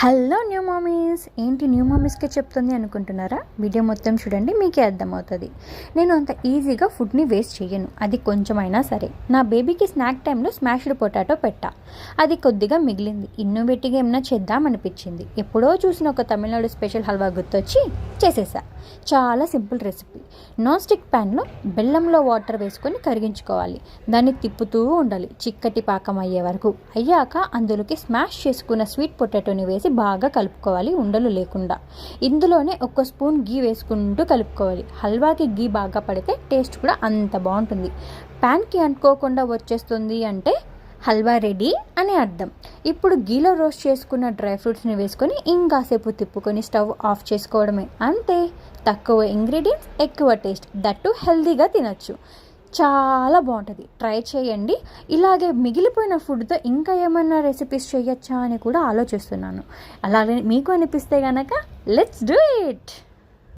Hello new mummies, ఏంటి new మమ్మీస్కే చెప్తుంది అనుకుంటున్నారా? వీడియో మొత్తం చూడండి, మీకే అర్థమవుతుంది. నేను అంత ఈజీగా ఫుడ్ని వేస్ట్ చేయను, అది కొంచెమైనా సరే. నా బేబీకి స్నాక్ టైంలో స్మాష్డ్ పొటాటో పెట్టా, అది కొద్దిగా మిగిలింది. ఇన్నోవేటివ్గా ఏమైనా చేద్దామనిపించింది. ఎప్పుడో చూసిన ఒక తమిళనాడు స్పెషల్ హల్వా గుర్తొచ్చి చేసేసా. చాలా సింపుల్ రెసిపీ. నాన్ స్టిక్ ప్యాన్లో బెల్లంలో వాటర్ వేసుకొని కరిగించుకోవాలి. దాన్ని తిప్పుతూ ఉండాలి చిక్కటి పాకం అయ్యే వరకు. అయ్యాక అందులోకి స్మాష్ చేసుకున్న స్వీట్ పొటాటోని వేసి బాగా కలుపుకోవాలి, ఉండలు లేకుండా. ఇందులోనే ఒక స్పూన్ గీ వేసుకుంటూ కలుపుకోవాలి. హల్వాకి గీ బాగా పడితే టేస్ట్ కూడా అంత బాగుంటుంది. ప్యాన్కి అంటుకోకుండా వచ్చేస్తుంది అంటే హల్వా రెడీ అని అర్థం. ఇప్పుడు గీలో రోస్ట్ చేసుకున్న డ్రై ఫ్రూట్స్ని వేసుకొని ఇంకాసేపు తిప్పుకొని స్టవ్ ఆఫ్ చేసుకోవడమే. అంతే, తక్కువ ఇంగ్రీడియంట్స్, ఎక్కువ టేస్ట్, దట్టు హెల్తీగా తినచ్చు. చాలా బాగుంటుంది, ట్రై చేయండి. ఇలాగే మిగిలిపోయిన ఫుడ్తో ఇంకా ఏమైనా రెసిపీస్ చేయొచ్చా అని కూడా ఆలోచిస్తున్నాను. అలాగే మీకు అనిపిస్తే కనుక లెట్స్ డూ ఇట్.